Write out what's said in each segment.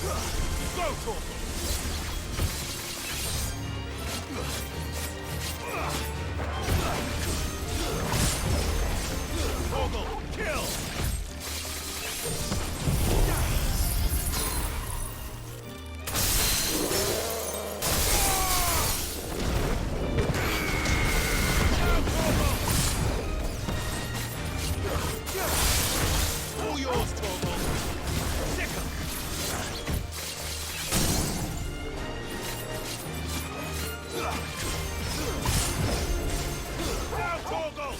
Go, Torkel! Torkel, kill! All yours, Torkel! Sick 'em! Down, Torkel!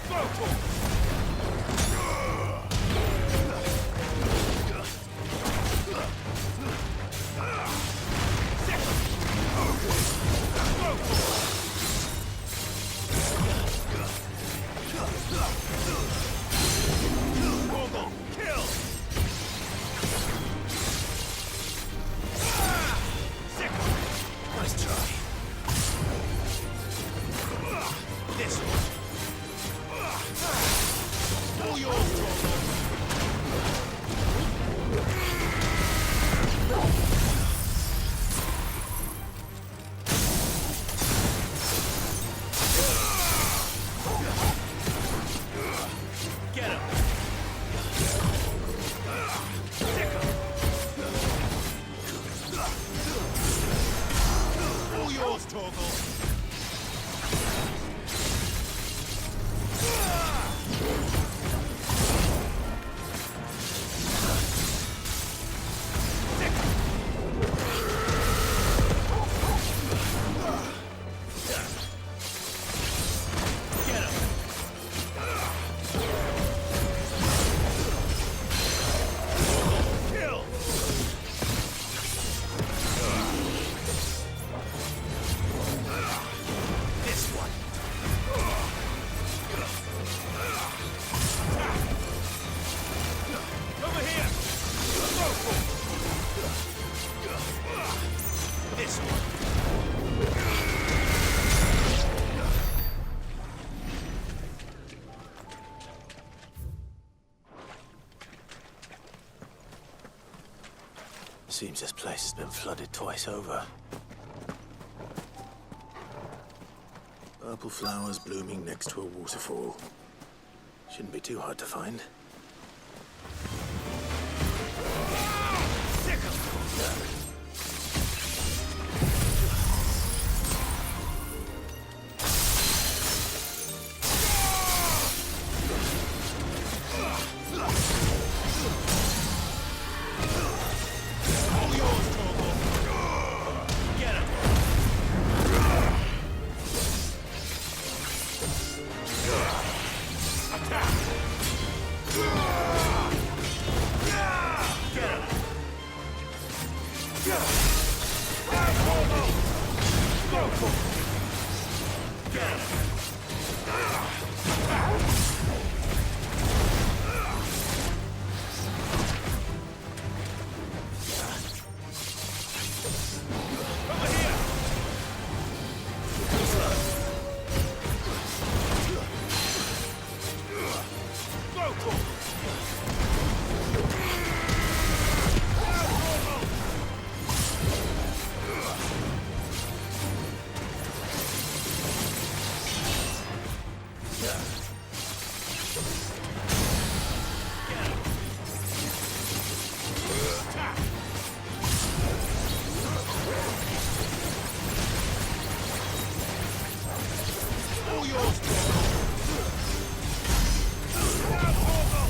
Go, Torkel! Torkel, kill! Sick 'em! Nice try. This one. All yours, Torkel! Get him! Sick 'em! All yours, Torkel! Get him! Kill! This one! Over here! This one! Seems this place has been flooded twice over. Purple flowers blooming next to a waterfall. Shouldn't be too hard to find. Sick 'em! All yours, Torkel! Get him! Attack! Get him! Down, Torkel! Go, Torkel! Get him! Over here! Go, Torkel! Down, Torkel! Get him! Attack! All yours, Torkel! Down, Torkel!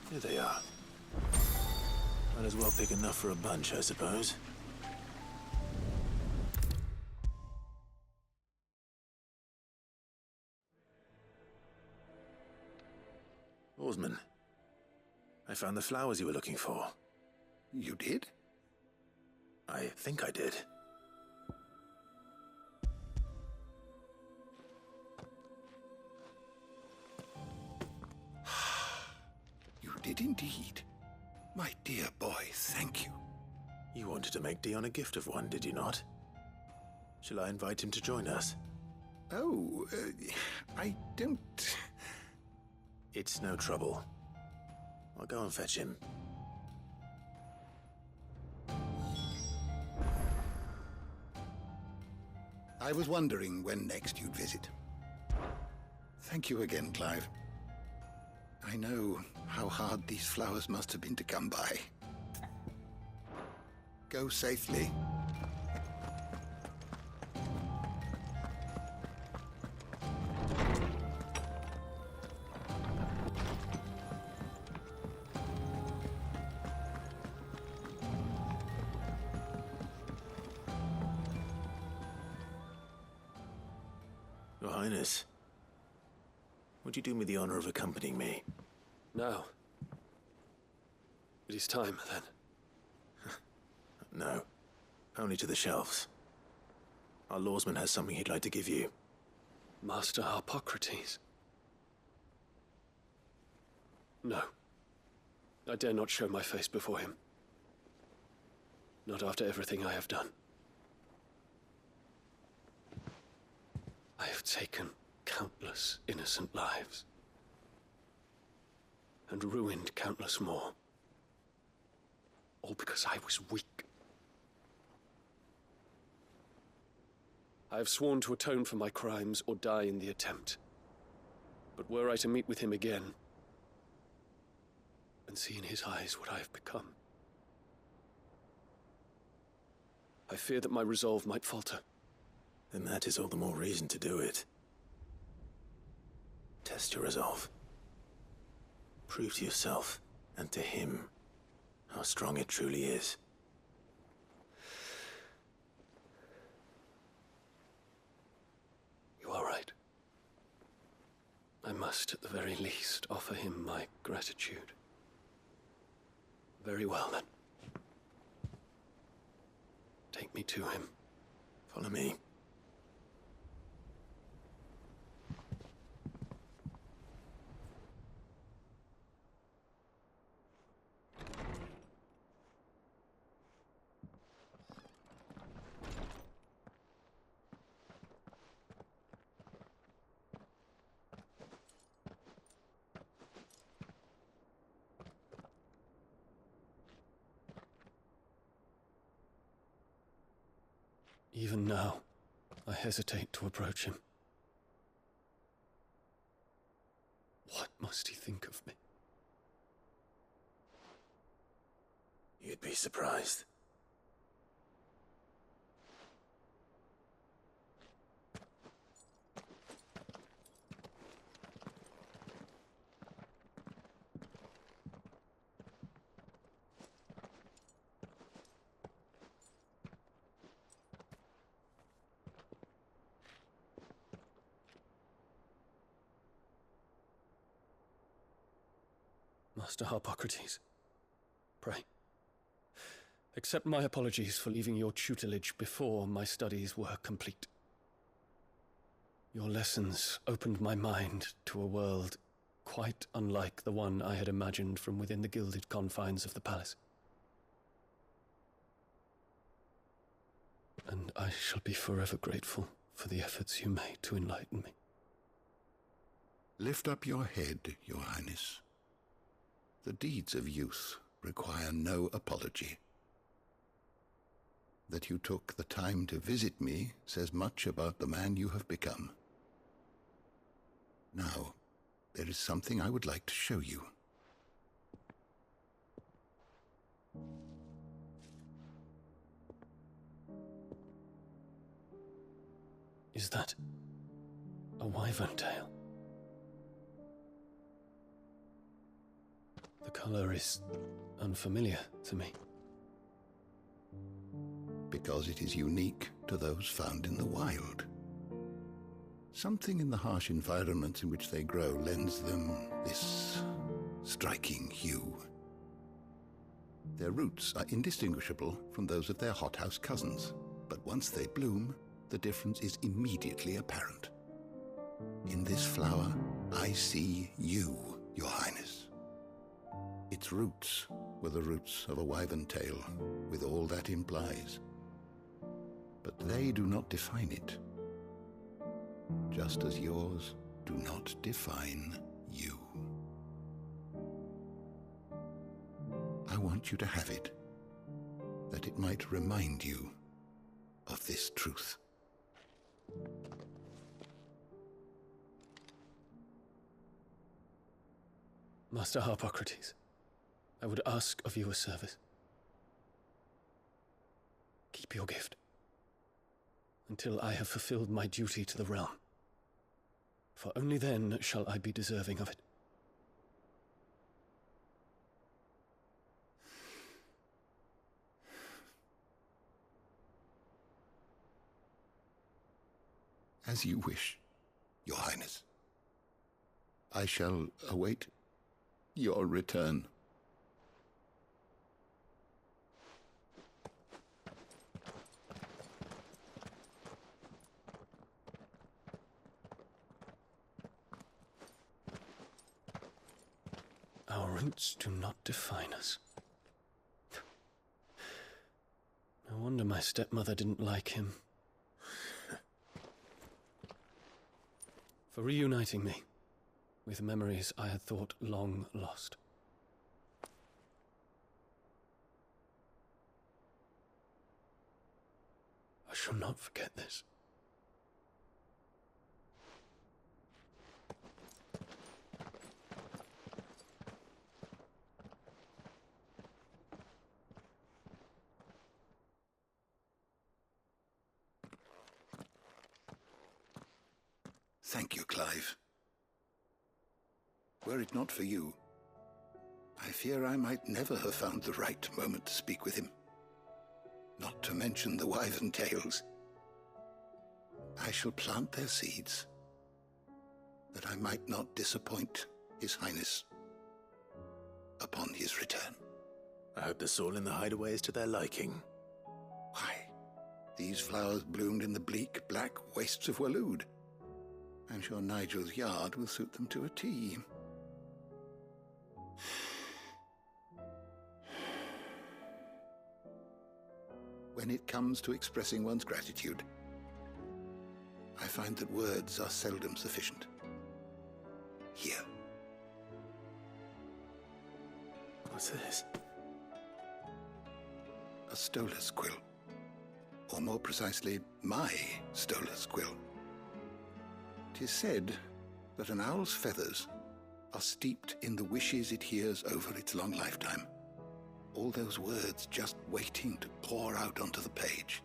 Here they are. Might as well pick enough for a bunch, I suppose. Lawsman, I found the flowers you were looking for. You did? I think I did. You did indeed. My dear boy, thank you. You wanted to make Dion a gift of one, did you not? Shall I invite him to join us? Oh, I don't... It's no trouble. I'll go and fetch him. I was wondering when next you'd visit. Thank you again, Clive. I know how hard these flowers must have been to come by. Go safely. Your Highness, would you do me the honor of accompanying me? Now. It is time, then. No, only to the shelves. Our lawsman has something he'd like to give you. Master Harpocrates. No. I dare not show my face before him. Not after everything I have done. I have taken countless innocent lives. And ruined countless more. All because I was weak. I have sworn to atone for my crimes or die in the attempt. But were I to meet with him again, and see in his eyes what I have become, I fear that my resolve might falter. Then that is all the more reason to do it. Test your resolve. Prove to yourself, and to him, how strong it truly is. You are right. I must, at the very least, offer him my gratitude. Very well, then. Take me to him. Follow me. Even now, I hesitate to approach him. What must he think of me? You'd be surprised. Master Harpocrates, pray, accept my apologies for leaving your tutelage before my studies were complete. Your lessons opened my mind to a world quite unlike the one I had imagined from within the gilded confines of the palace. And I shall be forever grateful for the efforts you made to enlighten me. Lift up your head, Your Highness. The deeds of youth require no apology. That you took the time to visit me says much about the man you have become. Now, there is something I would like to show you. Is that a wyvern tail? The color is unfamiliar to me. Because it is unique to those found in the wild. Something in the harsh environment in which they grow lends them this striking hue. Their roots are indistinguishable from those of their hothouse cousins, but once they bloom, the difference is immediately apparent. In this flower, I see you, Your Highness. Its roots were the roots of a wyvern tail, with all that implies. But they do not define it, just as yours do not define you. I want you to have it, that it might remind you of this truth. Master Harpocrates, I would ask of you a service. Keep your gift until I have fulfilled my duty to the realm, for only then shall I be deserving of it. As you wish, Your Highness. I shall await your return. Our roots do not define us. No wonder my stepmother didn't like him. For reuniting me with memories I had thought long lost. I shall not forget this. Thank you, Clive. Were it not for you, I fear I might never have found the right moment to speak with him. Not to mention the wyvern tales. I shall plant their seeds, that I might not disappoint His Highness upon his return. I hope the soil in the hideaway is to their liking. Why, these flowers bloomed in the bleak, black wastes of Waloed. I'm sure Nigel's yard will suit them to a T. When it comes to expressing one's gratitude, I find that words are seldom sufficient. Here. What's this? A stolas quill. Or more precisely, my stolas quill. 'Tis said that an owl's feathers are steeped in the wishes it hears over its long lifetime. All those words just waiting to pour out onto the page.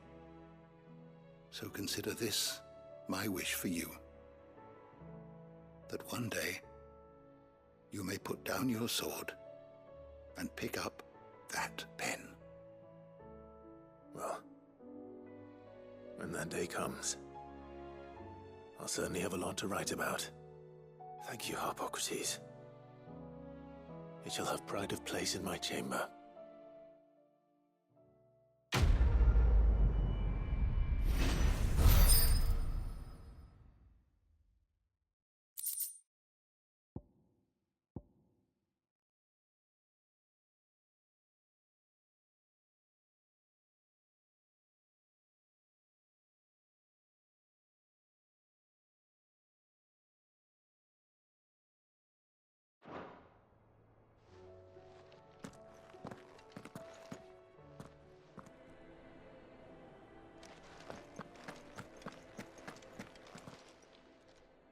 So consider this my wish for you. That one day you may put down your sword and pick up that pen. Well, when that day comes, I'll certainly have a lot to write about. Thank you, Harpocrates. It shall have pride of place in my chamber.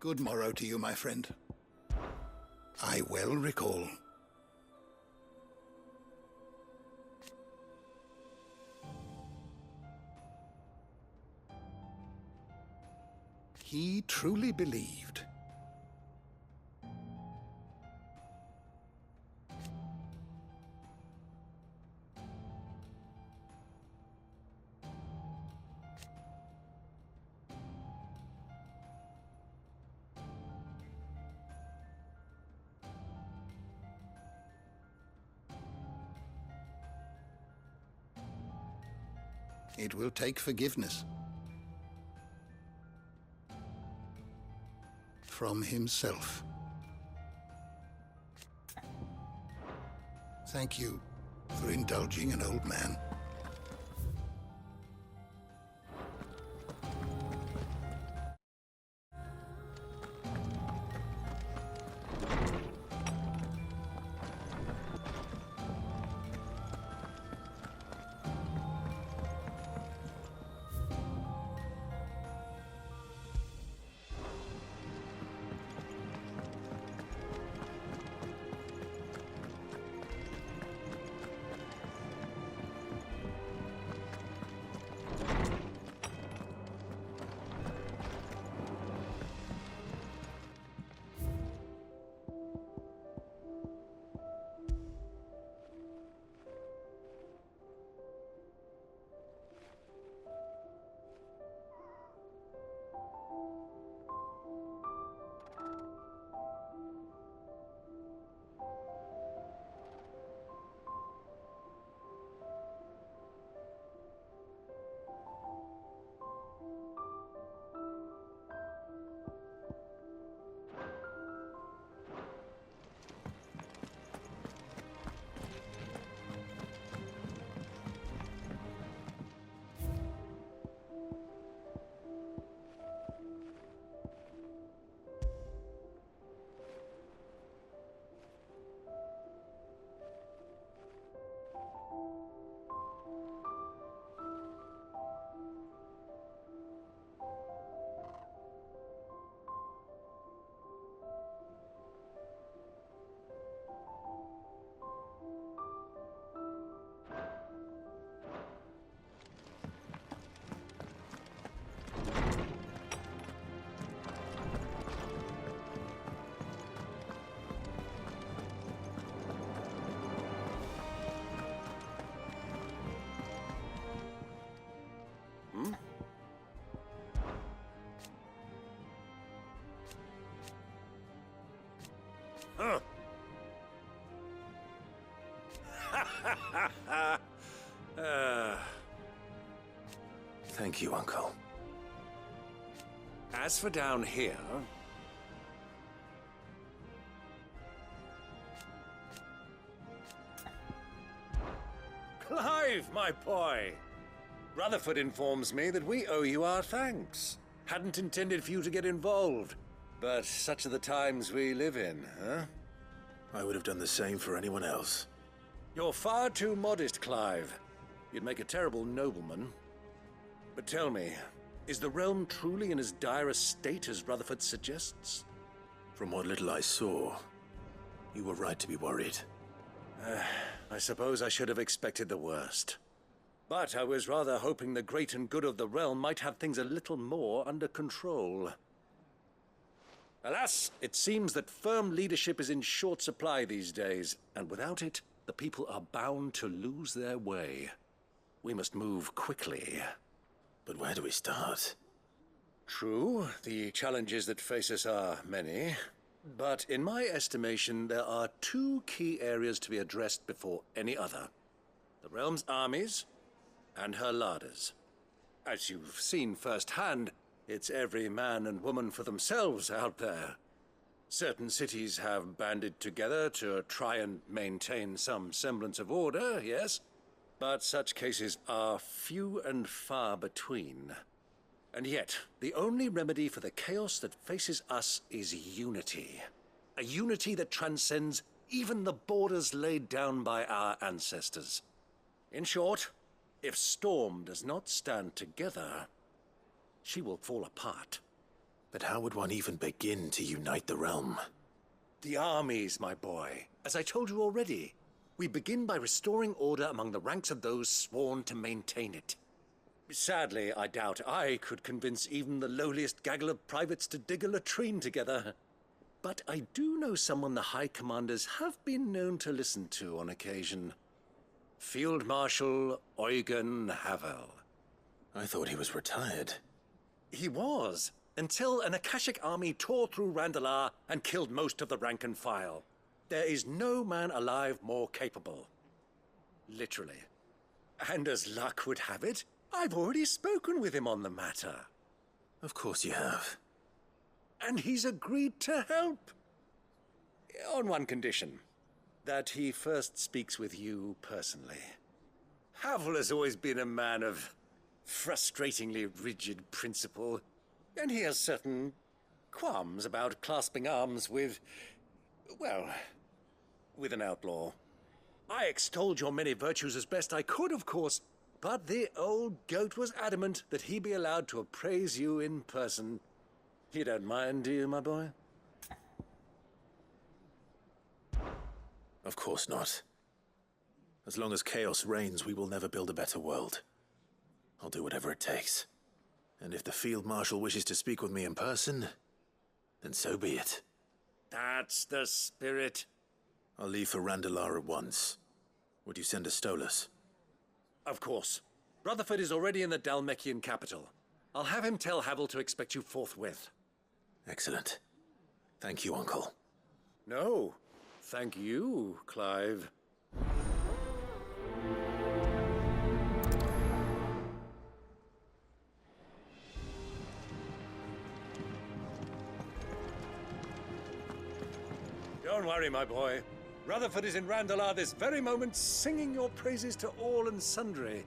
Good morrow to you, my friend. I well recall. He truly believed. It will take forgiveness. From himself. Thank you for indulging an old man. Thank you, Uncle. As for down here... Clive, my boy! Rutherford informs me that we owe you our thanks. Hadn't intended for you to get involved, but such are the times we live in, huh? I would have done the same for anyone else. You're far too modest, Clive. You'd make a terrible nobleman. But tell me, is the realm truly in as dire a state as Rutherford suggests? From what little I saw, you were right to be worried. I suppose I should have expected the worst. But I was rather hoping the great and good of the realm might have things a little more under control. Alas, it seems that firm leadership is in short supply these days, and without it, the people are bound to lose their way. We must move quickly. But where do we start? True, the challenges that face us are many. But in my estimation, there are two key areas to be addressed before any other. The realm's armies and her larders. As you've seen firsthand, it's every man and woman for themselves out there. Certain cities have banded together to try and maintain some semblance of order, yes, but such cases are few and far between. And yet, the only remedy for the chaos that faces us is unity. A unity that transcends even the borders laid down by our ancestors. In short, if Storm does not stand together, she will fall apart. But how would one even begin to unite the realm? The armies, my boy. As I told you already, we begin by restoring order among the ranks of those sworn to maintain it. Sadly, I doubt I could convince even the lowliest gaggle of privates to dig a latrine together. But I do know someone the High Commanders have been known to listen to on occasion. Field Marshal Eugen Havel. I thought he was retired. He was, until an Akashic army tore through Randalar and killed most of the rank and file. There is no man alive more capable. Literally. And as luck would have it, I've already spoken with him on the matter. Of course you have. And he's agreed to help. On one condition. That he first speaks with you personally. Havel has always been a man of frustratingly rigid principle, and he has certain qualms about clasping arms with, well, with an outlaw. I extolled your many virtues as best I could, of course, but the old goat was adamant that he be allowed to appraise you in person. You don't mind, do you, my boy? Of course not. As long as chaos reigns, we will never build a better world. I'll do whatever it takes. And if the Field Marshal wishes to speak with me in person, then so be it. That's the spirit. I'll leave for Randalar at once. Would you send a Stolas? Of course. Rutherford is already in the Dalmekian capital. I'll have him tell Havel to expect you forthwith. Excellent. Thank you, Uncle. No, thank you, Clive. Don't worry, my boy. Rutherford is in Randalar this very moment, singing your praises to all and sundry.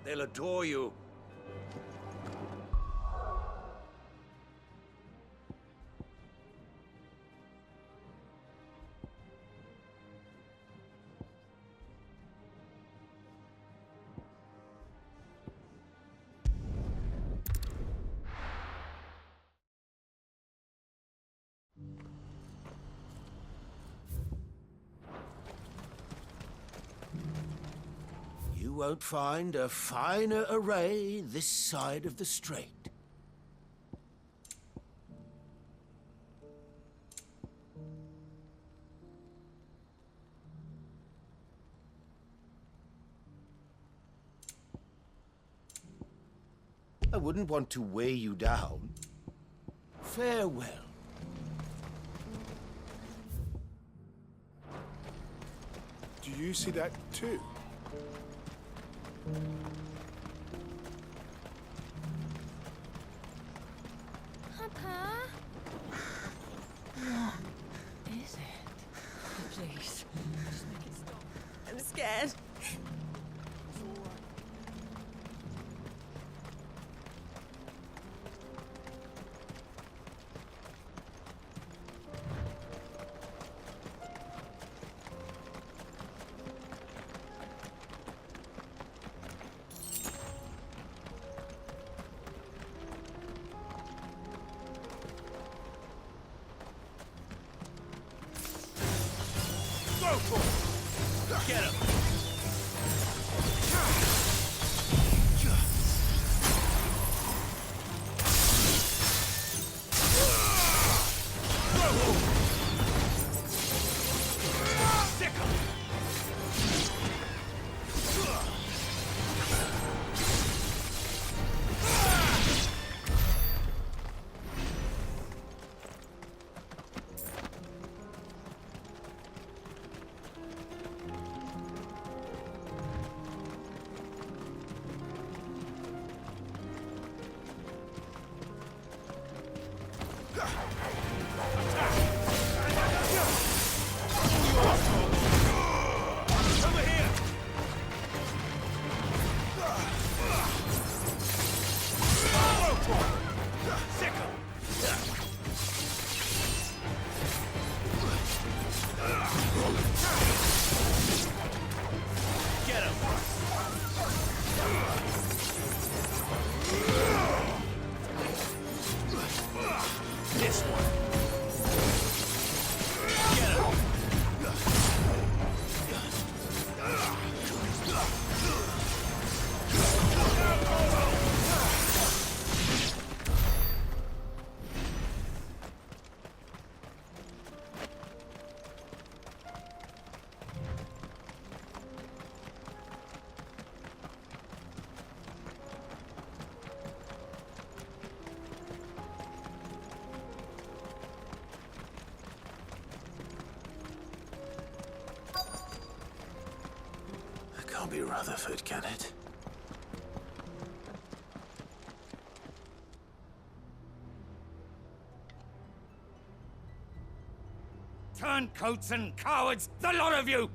They'll adore you. You won't find a finer array this side of the strait. I wouldn't want to weigh you down. Farewell. Do you see that too? Papa? What is it? Please, just make it stop. I'm scared. Get him! Can't be Rutherford, can it? Turncoats and cowards, the lot of you!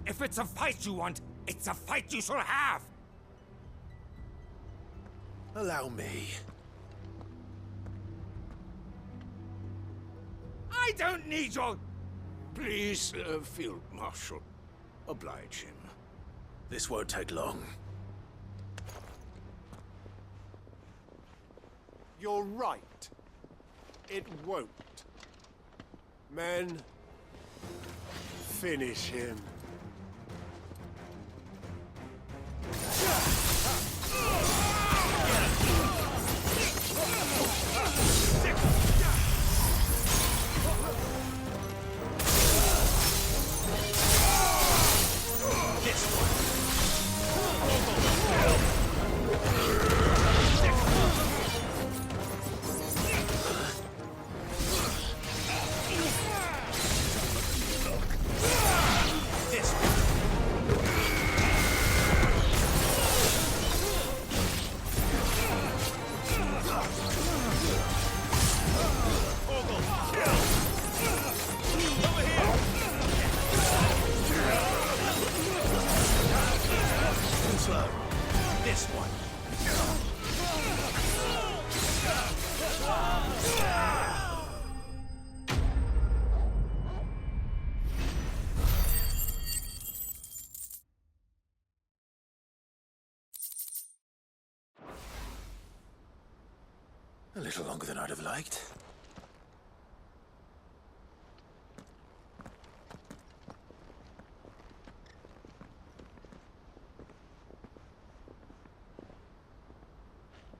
If it's a fight you want, it's a fight you shall have! Allow me. I don't need your... Please, Field Marshal, oblige him. This won't take long. You're right. It won't. Men, finish him. A little longer than I'd have liked.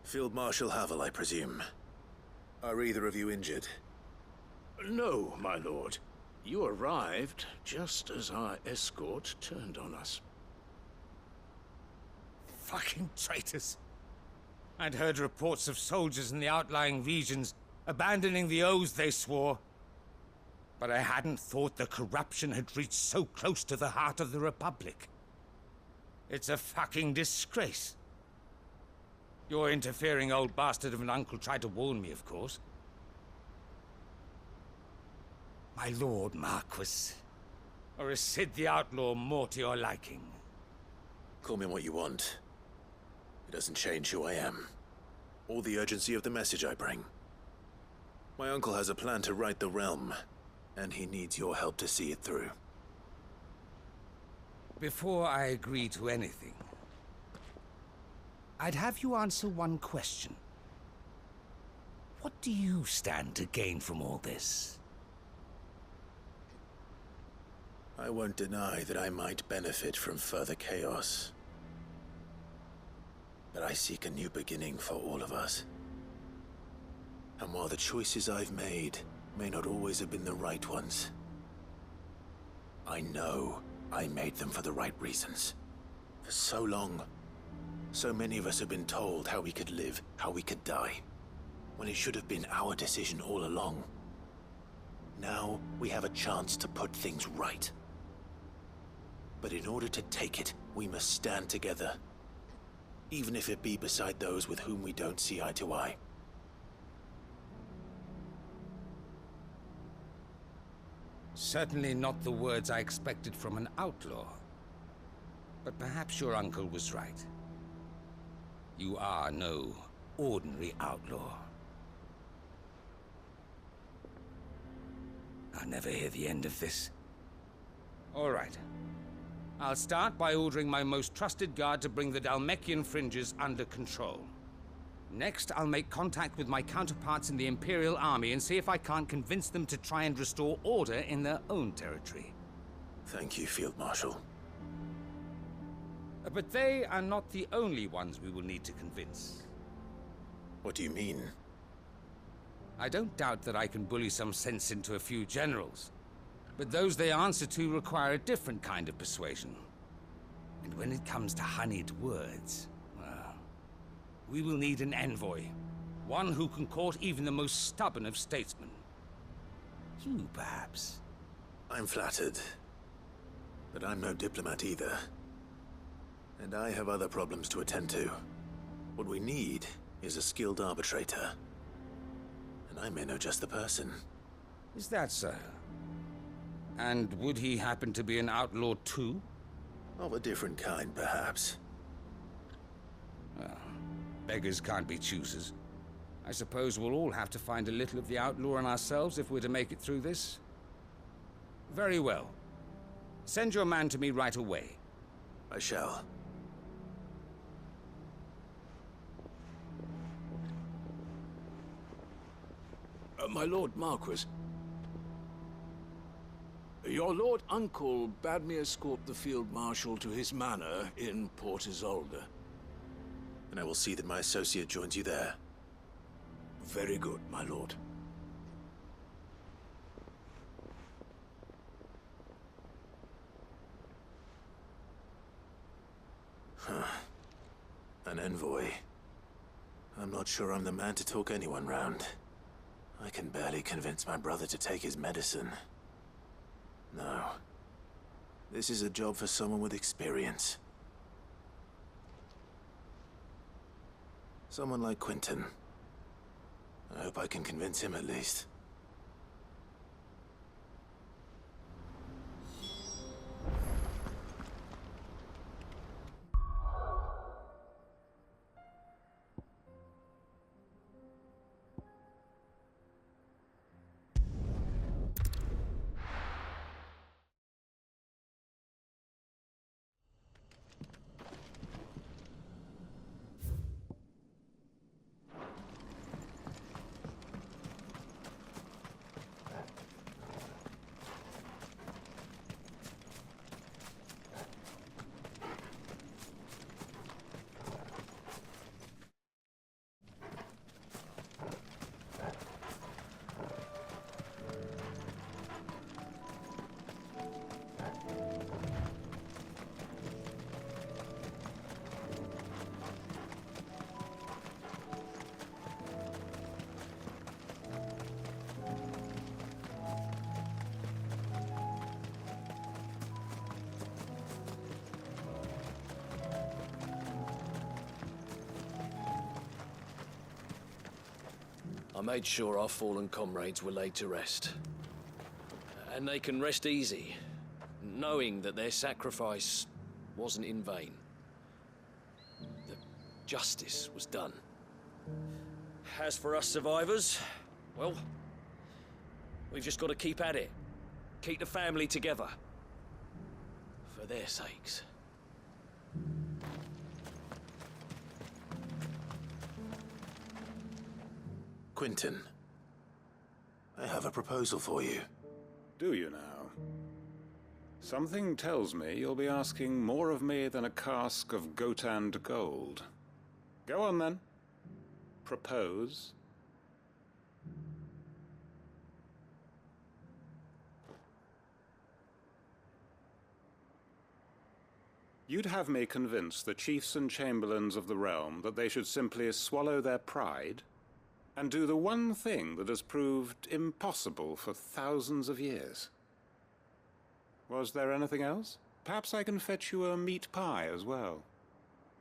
Field Marshal Havel, I presume. Are either of you injured? No, my lord. You arrived just as our escort turned on us. Fucking traitors. I'd heard reports of soldiers in the outlying regions abandoning the oaths they swore. But I hadn't thought the corruption had reached so close to the heart of the Republic. It's a fucking disgrace. Your interfering old bastard of an uncle tried to warn me, of course. My lord Marquis. Or is Sid the Outlaw more to your liking? Call me what you want. It doesn't change who I am, or the urgency of the message I bring. My uncle has a plan to right the realm, and he needs your help to see it through. Before I agree to anything, I'd have you answer one question. What do you stand to gain from all this? I won't deny that I might benefit from further chaos. But I seek a new beginning for all of us. And while the choices I've made may not always have been the right ones, I know I made them for the right reasons. For so long, so many of us have been told how we could live, how we could die, when it should have been our decision all along. Now we have a chance to put things right. But in order to take it, we must stand together. Even if it be beside those with whom we don't see eye to eye. Certainly not the words I expected from an outlaw. But perhaps your uncle was right. You are no ordinary outlaw. I'll never hear the end of this. All right. I'll start by ordering my most trusted guard to bring the Dalmekian fringes under control. Next, I'll make contact with my counterparts in the Imperial Army and see if I can't convince them to try and restore order in their own territory. Thank you, Field Marshal. But they are not the only ones we will need to convince. What do you mean? I don't doubt that I can bully some sense into a few generals. But those they answer to require a different kind of persuasion. And when it comes to honeyed words, well, we will need an envoy. One who can court even the most stubborn of statesmen. You, perhaps. I'm flattered. But I'm no diplomat either. And I have other problems to attend to. What we need is a skilled arbitrator. And I may know just the person. Is that so? And would he happen to be an outlaw too? Of a different kind, perhaps. Well, beggars can't be choosers. I suppose we'll all have to find a little of the outlaw in ourselves if we're to make it through this. Very well. Send your man to me right away. I shall. My Lord Marquis. Your Lord Uncle bade me escort the Field Marshal to his manor in Port Isolde. And I will see that my associate joins you there. Very good, my lord. An envoy. I'm not sure I'm the man to talk anyone round. I can barely convince my brother to take his medicine. No. This is a job for someone with experience. Someone like Quentin. I hope I can convince him at least. I made sure our fallen comrades were laid to rest. And they can rest easy, knowing that their sacrifice wasn't in vain. That justice was done. As for us survivors, well, we've just got to keep at it. Keep the family together. For their sakes. Quentin, I have a proposal for you. Do you now? Something tells me you'll be asking more of me than a cask of Gotand gold. Go on then. Propose. You'd have me convince the chiefs and chamberlains of the realm that they should simply swallow their pride and do the one thing that has proved impossible for thousands of years. Was there anything else? Perhaps I can fetch you a meat pie as well.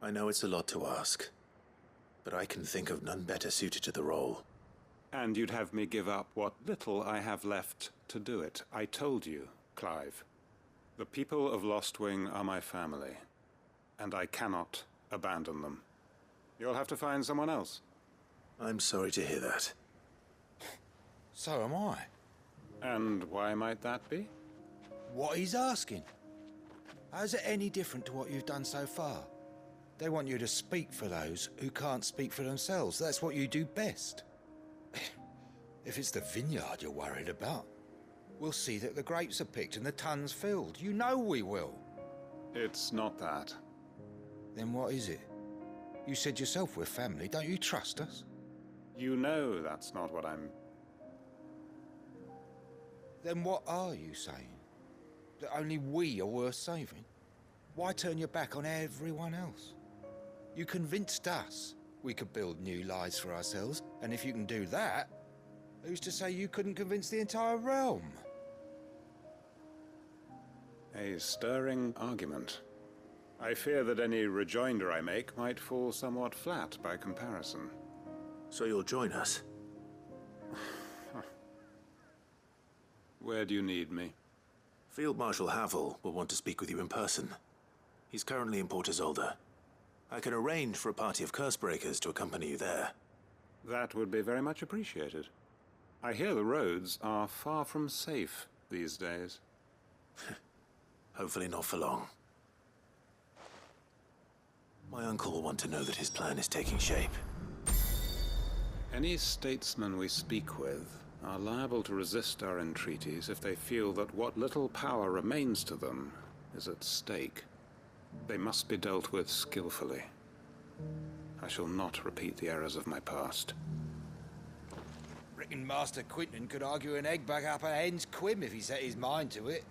I know it's a lot to ask, but I can think of none better suited to the role. And you'd have me give up what little I have left to do it. I told you, Clive. The people of Lostwing are my family, and I cannot abandon them. You'll have to find someone else. I'm sorry to hear that. So am I. And why might that be? What he's asking. How's it any different to what you've done so far? They want you to speak for those who can't speak for themselves. That's what you do best. If it's the vineyard you're worried about, we'll see that the grapes are picked and the tons filled. You know we will. It's not that. Then what is it? You said yourself we're family. Don't you trust us? You know that's not what I'm... Then what are you saying? That only we are worth saving? Why turn your back on everyone else? You convinced us we could build new lives for ourselves, and if you can do that, who's to say you couldn't convince the entire realm? A stirring argument. I fear that any rejoinder I make might fall somewhat flat by comparison. So you'll join us? Where do you need me? Field Marshal Havel will want to speak with you in person. He's currently in Port Isolde. I can arrange for a party of Cursebreakers to accompany you there. That would be very much appreciated. I hear the roads are far from safe these days. Hopefully not for long. My uncle will want to know that his plan is taking shape. Any statesmen we speak with are liable to resist our entreaties if they feel that what little power remains to them is at stake. They must be dealt with skillfully. I shall not repeat the errors of my past. Reckon Master Quinton could argue an egg back up a hen's quim if he set his mind to it.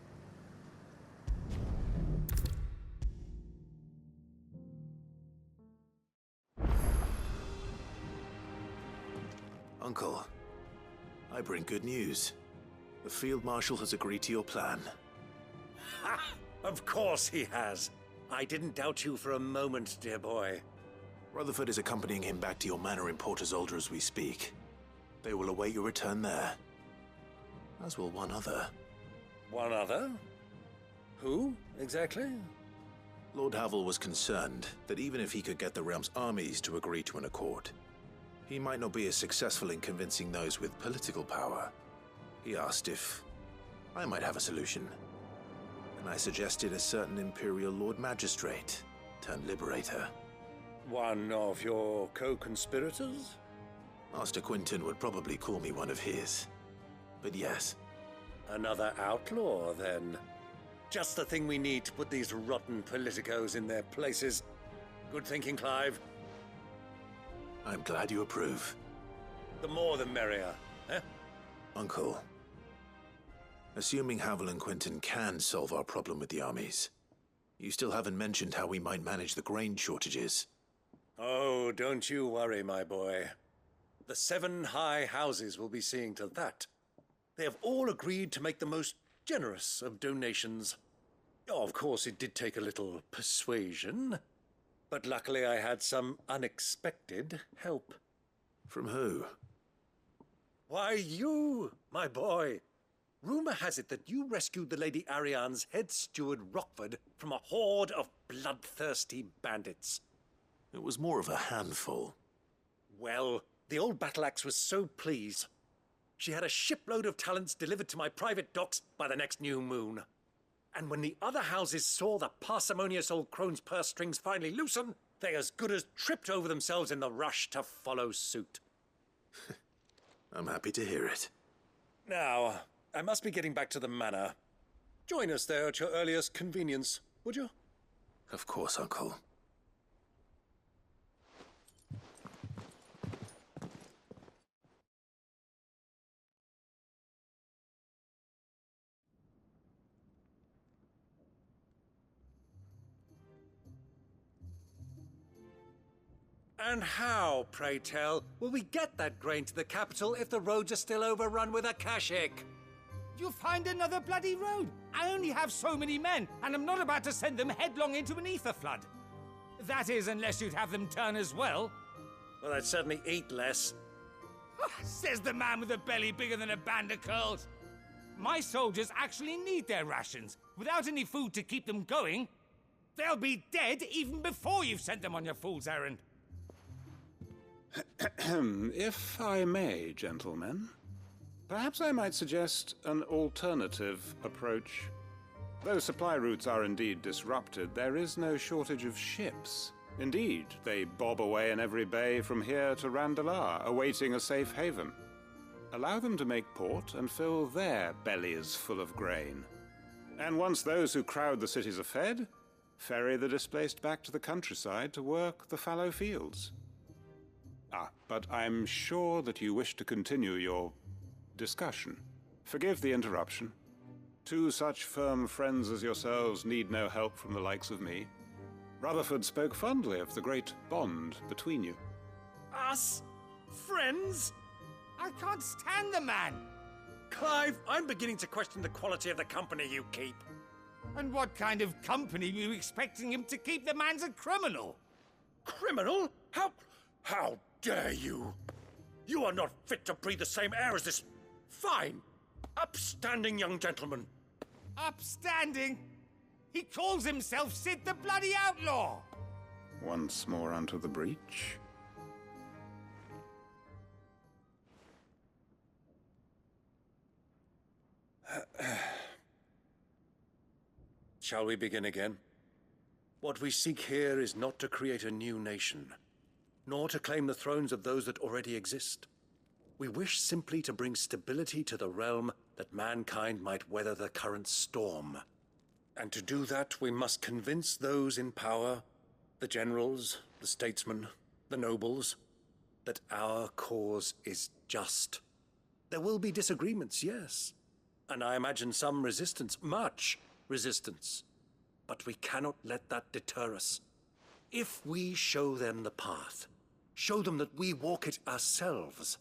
Uncle, I bring good news. The Field Marshal has agreed to your plan. Ha! Of course he has. I didn't doubt you for a moment, dear boy. Rutherford is accompanying him back to your manor in Port Isolde as we speak. They will await your return there. As will one other. One other? Who, exactly? Lord Havel was concerned that even if he could get the realm's armies to agree to an accord, he might not be as successful in convincing those with political power. He asked if I might have a solution, and I suggested a certain Imperial Lord Magistrate turned Liberator. One of your co-conspirators? Master Quinton would probably call me one of his, but yes. Another outlaw, then. Just the thing we need to put these rotten politicos in their places. Good thinking, Clive. I'm glad you approve. The more the merrier, eh? Uncle, assuming Havel and Quinton can solve our problem with the armies, you still haven't mentioned how we might manage the grain shortages. Oh, don't you worry, my boy. The 7 high houses will be seeing to that. They have all agreed to make the most generous of donations. Oh, of course, it did take a little persuasion. But luckily I had some unexpected help. From who? Why, you, my boy. Rumor has it that you rescued the Lady Ariane's head steward Rockford from a horde of bloodthirsty bandits. It was more of a handful. Well, the old battle-axe was so pleased. She had a shipload of talents delivered to my private docks by the next new moon. And when the other houses saw the parsimonious old crone's purse strings finally loosen, they as good as tripped over themselves in the rush to follow suit. I'm happy to hear it. Now, I must be getting back to the manor. Join us there at your earliest convenience, would you? Of course, Uncle. And how, pray tell, will we get that grain to the capital if the roads are still overrun with Akashic? You'll find another bloody road. I only have so many men, and I'm not about to send them headlong into an ether flood. That is, unless you'd have them turn as well. Well, I'd certainly eat less. Says the man with a belly bigger than a band of curls. My soldiers actually need their rations. Without any food to keep them going, they'll be dead even before you've sent them on your fool's errand. If I may, gentlemen, perhaps I might suggest an alternative approach. Though supply routes are indeed disrupted, there is no shortage of ships. Indeed, they bob away in every bay from here to Randalar, awaiting a safe haven. Allow them to make port and fill their bellies full of grain. And once those who crowd the cities are fed, ferry the displaced back to the countryside to work the fallow fields. But I'm sure that you wish to continue your discussion. Forgive the interruption. 2 such firm friends as yourselves need no help from the likes of me. Rutherford spoke fondly of the great bond between you. Us? Friends? I can't stand the man. Clive, I'm beginning to question the quality of the company you keep. And what kind of company were you expecting him to keep? The man's a criminal. Criminal? How dare you? You are not fit to breathe the same air as this fine, upstanding young gentleman. Upstanding? He calls himself Sid the Bloody Outlaw! Once more onto the breach. Shall we begin again? What we seek here is not to create a new nation, nor to claim the thrones of those that already exist. We wish simply to bring stability to the realm that mankind might weather the current storm. And to do that, we must convince those in power, the generals, the statesmen, the nobles, that our cause is just. There will be disagreements, yes, and I imagine some resistance, much resistance. But we cannot let that deter us. If we show them the path, show them that we walk it ourselves,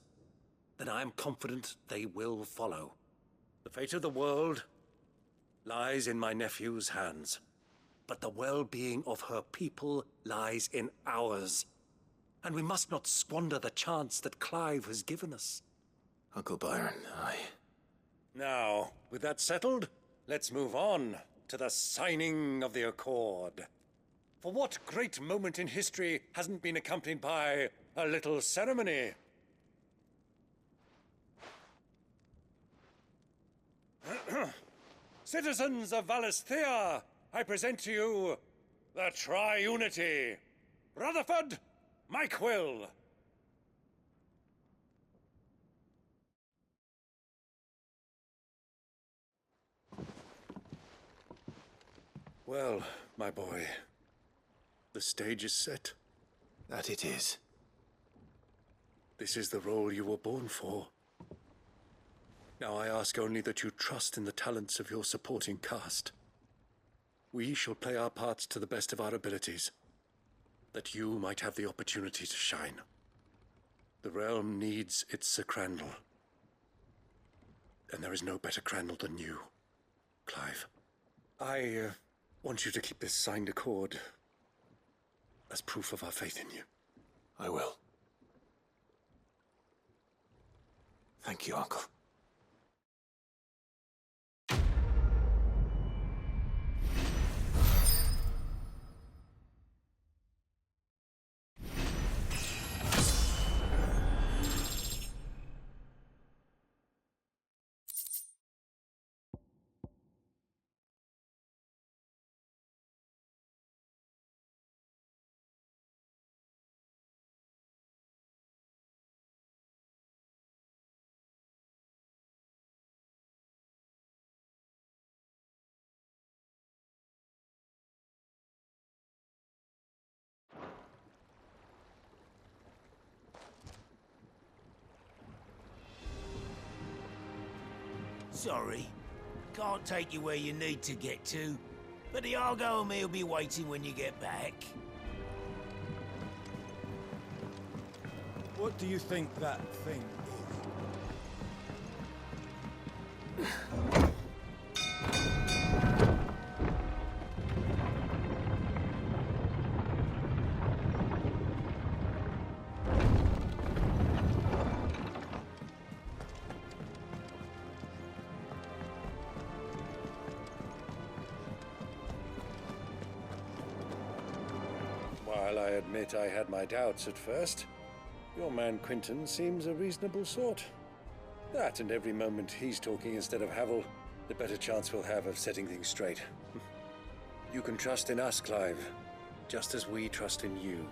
then I am confident they will follow. The fate of the world lies in my nephew's hands, but the well-being of her people lies in ours. And we must not squander the chance that Clive has given us. Uncle Byron, Now, with that settled, let's move on to the signing of the Accord. For what great moment in history hasn't been accompanied by a little ceremony? Citizens of Valisthea, I present to you the Triunity. Rutherford, Mike Will. Well, my boy, the stage is set. that it is. This is the role you were born for. Now I ask only that you trust in the talents of your supporting cast. We shall play our parts to the best of our abilities, that you might have the opportunity to shine. The realm needs its Sir Crandall, and there is no better Crandall than you, Clive. I want you to keep this signed accord as proof of our faith in you. I will. Thank you, Uncle. Sorry, can't take you where you need to get to, but the Argo and me will be waiting when you get back. What do you think that thing is? While I admit I had my doubts at first, your man Quinton seems a reasonable sort. That and every moment he's talking instead of Havel, the better chance we'll have of setting things straight. You can trust in us, Clive, just as we trust in you.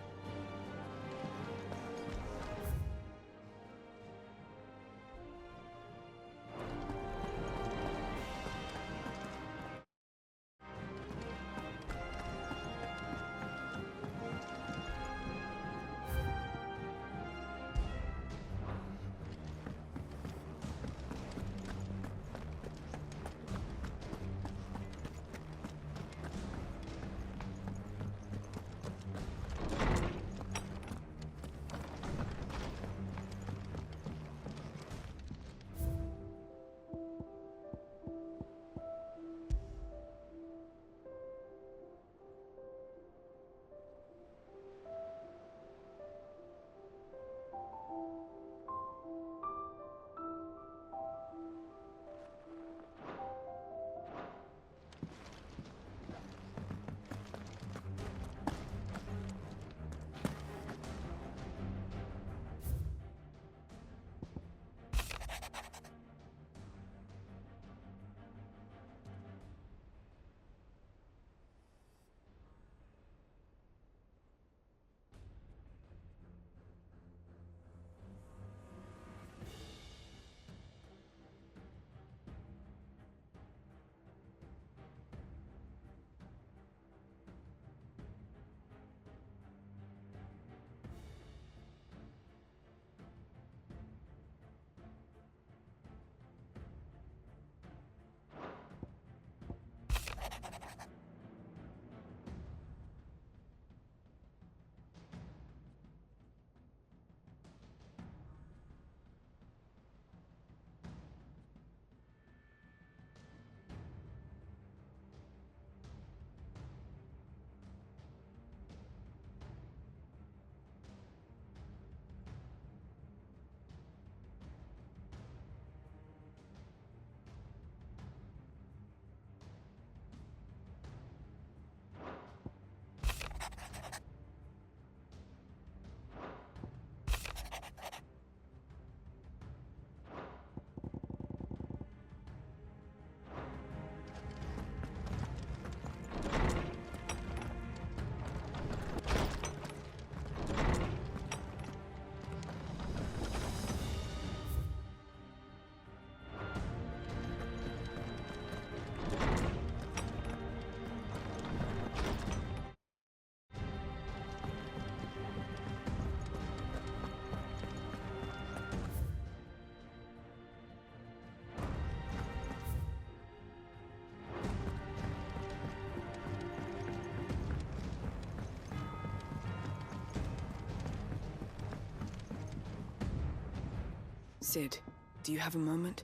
Sid, do you have a moment?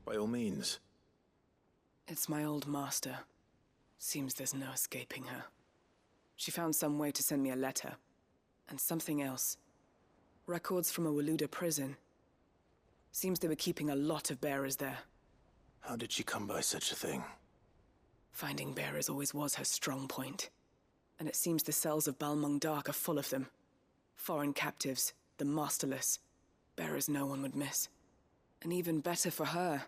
By all means. It's my old master. Seems there's no escaping her. She found some way to send me a letter. And something else. Records from a Waluda prison. Seems they were keeping a lot of bearers there. How did she come by such a thing? Finding bearers always was her strong point. And it seems the cells of Balmung Dark are full of them. Foreign captives, the masterless. Bearers no one would miss. And even better for her,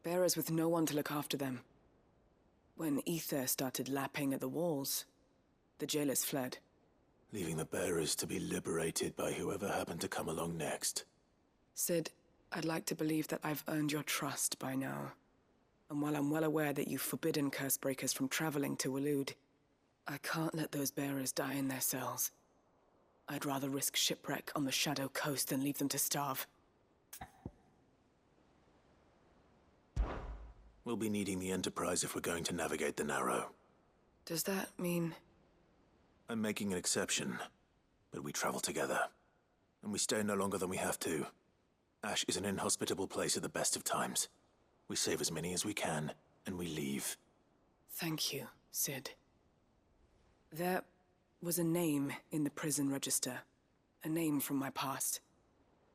bearers with no one to look after them. When ether started lapping at the walls, the jailers fled. Leaving the bearers to be liberated by whoever happened to come along next. Sid, I'd like to believe that I've earned your trust by now. And while I'm well aware that you've forbidden Cursebreakers from traveling to Waloed, I can't let those bearers die in their cells. I'd rather risk shipwreck on the Shadow Coast than leave them to starve. We'll be needing the Enterprise if we're going to navigate the Narrow. Does that mean... I'm making an exception, but we travel together. And we stay no longer than we have to. Ash is an inhospitable place at the best of times. We save as many as we can, and we leave. Thank you, Sid. There was a name in the prison register. A name from my past.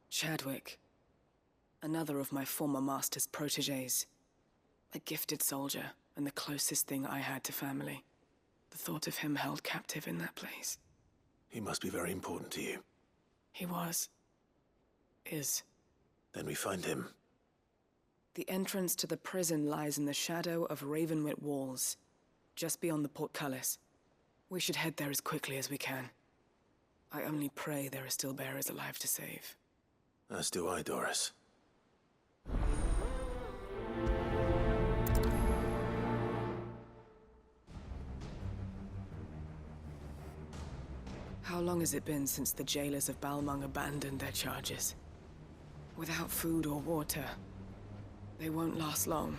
Chadwick. Another of my former master's protégés. A gifted soldier, and the closest thing I had to family. The thought of him held captive in that place. He must be very important to you. He was. Is. Then we find him. The entrance to the prison lies in the shadow of Ravenwit Walls, just beyond the portcullis. We should head there as quickly as we can. I only pray there are still bearers alive to save. As do I, Doris. How long has it been since the jailers of Balmung abandoned their charges? Without food or water, they won't last long.